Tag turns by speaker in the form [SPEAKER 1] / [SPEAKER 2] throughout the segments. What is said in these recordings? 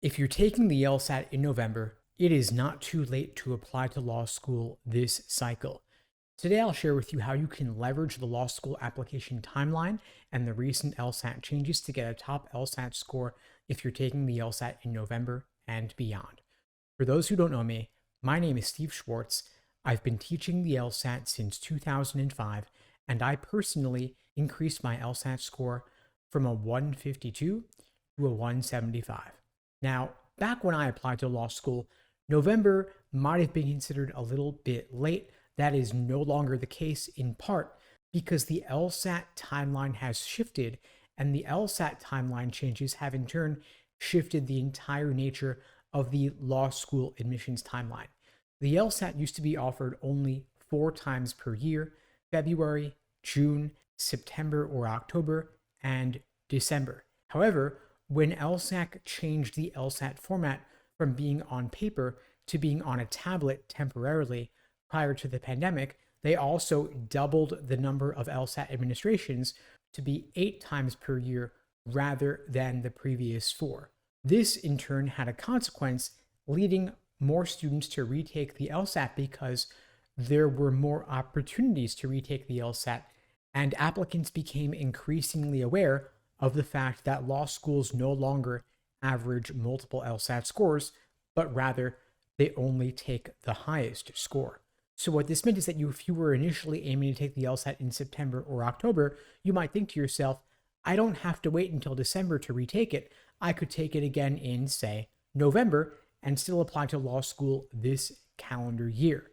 [SPEAKER 1] If you're taking the LSAT in November, it is not too late to apply to law school this cycle. Today, I'll share with you how you can leverage the law school application timeline and the recent LSAT changes to get a top LSAT score if you're taking the LSAT in November and beyond. For those who don't know me, my name is Steve Schwartz. I've been teaching the LSAT since 2005, and I personally increased my LSAT score from a 152 to a 175. Now, back when I applied to law school, November might have been considered a little bit late. That is no longer the case, in part because the LSAT timeline has shifted, and the LSAT timeline changes have in turn shifted the entire nature of the law school admissions timeline. The LSAT used to be offered only 4 times per year: February, June, September or October, and December. However, when LSAC changed the LSAT format from being on paper to being on a tablet temporarily prior to the pandemic, they also doubled the number of LSAT administrations to be 8 times per year rather than the previous 4. This in turn had a consequence, leading more students to retake the LSAT because there were more opportunities to retake the LSAT, and applicants became increasingly aware of the fact that law schools no longer average multiple LSAT scores, but rather they only take the highest score. So what this meant is that if you were initially aiming to take the LSAT in September or October, you might think to yourself, I don't have to wait until December to retake it. I could take it again in, say, November and still apply to law school this calendar year.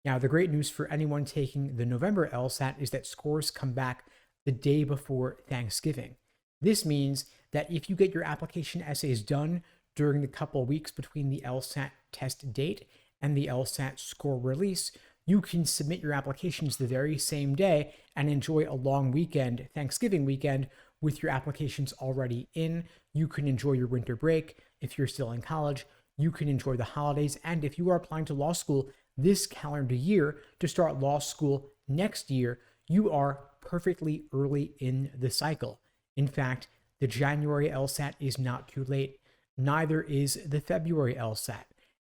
[SPEAKER 1] Now, the great news for anyone taking the November LSAT is that scores come back the day before Thanksgiving. This means that if you get your application essays done during the couple weeks between the LSAT test date and the LSAT score release, you can submit your applications the very same day and enjoy a long weekend, Thanksgiving weekend, with your applications already in. You can enjoy your winter break if you're still in college. You can enjoy the holidays. And if you are applying to law school this calendar year to start law school next year, you are perfectly early in the cycle. In fact, the January LSAT is not too late. Neither is the February LSAT.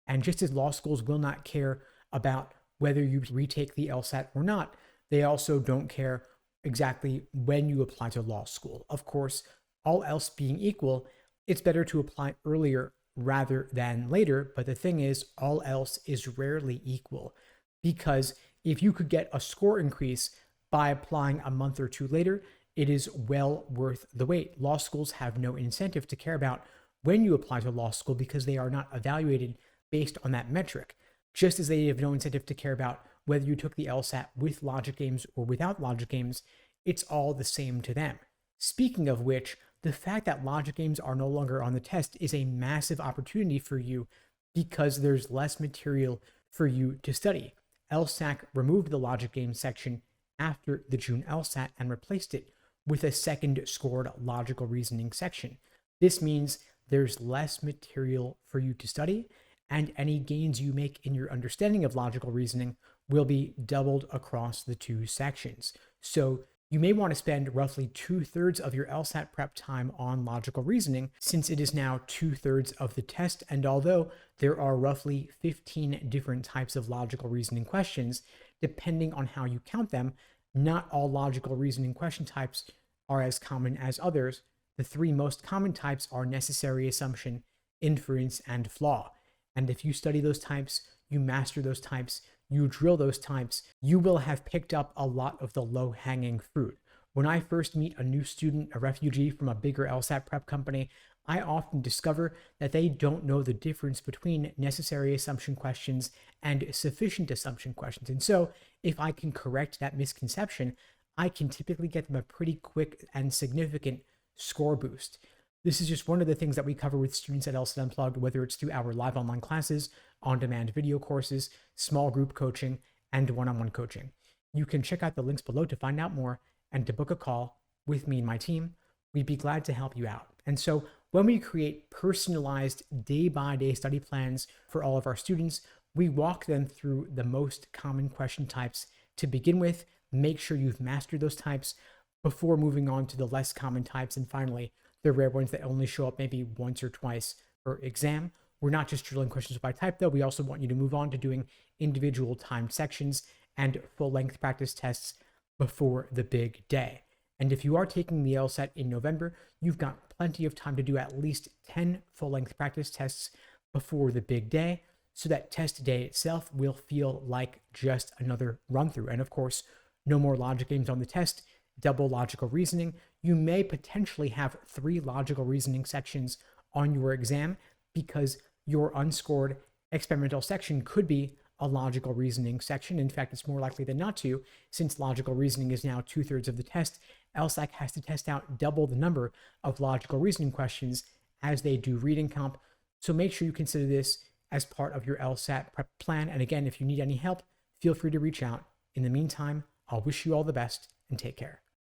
[SPEAKER 1] And just as law schools will not care about whether you retake the LSAT or not, they also don't care exactly when you apply to law school. Of course, all else being equal, it's better to apply earlier rather than later. But the thing is, all else is rarely equal, because if you could get a score increase by applying a month or two later, it is well worth the wait. Law schools have no incentive to care about when you apply to law school because they are not evaluated based on that metric, just as they have no incentive to care about whether you took the LSAT with logic games or without logic games. It's all the same to them. Speaking of which, the fact that logic games are no longer on the test is a massive opportunity for you because there's less material for you to study. LSAC removed the logic game section after the June LSAT and replaced it with a second scored logical reasoning section. This means there's less material for you to study, and any gains you make in your understanding of logical reasoning will be doubled across the two sections. So you may want to spend roughly 2/3 of your LSAT prep time on logical reasoning, since it is now 2/3 of the test. And although there are roughly 15 different types of logical reasoning questions, depending on how you count them, not all logical reasoning question types are as common as others. The 3 most common types are necessary assumption, inference, and flaw. And if you study those types, you master those types, you drill those types, you will have picked up a lot of the low-hanging fruit. When I first meet a new student, a refugee from a bigger LSAT prep company, I often discover that they don't know the difference between necessary assumption questions and sufficient assumption questions. And so if I can correct that misconception, I can typically get them a pretty quick and significant score boost. This is just one of the things that we cover with students at LSAT Unplugged, whether it's through our live online classes, on-demand video courses, small group coaching, and one-on-one coaching. You can check out the links below to find out more and to book a call with me and my team. We'd be glad to help you out. And so when we create personalized day-by-day study plans for all of our students, we walk them through the most common question types to begin with, make sure you've mastered those types before moving on to the less common types, and finally, the rare ones that only show up maybe once or twice per exam. We're not just drilling questions by type, though. We also want you to move on to doing individual timed sections and full-length practice tests before the big day. And if you are taking the LSAT in November, you've got plenty of time to do at least 10 full-length practice tests before the big day, so that test day itself will feel like just another run-through. And of course, no more logic games on the test, double logical reasoning. You may potentially have 3 logical reasoning sections on your exam because your unscored experimental section could be a logical reasoning section. In fact, it's more likely than not to, since logical reasoning is now 2/3 of the test. LSAC has to test out double the number of logical reasoning questions as they do reading comp. So make sure you consider this as part of your LSAT prep plan. And again, if you need any help, feel free to reach out. In the meantime, I'll wish you all the best and take care.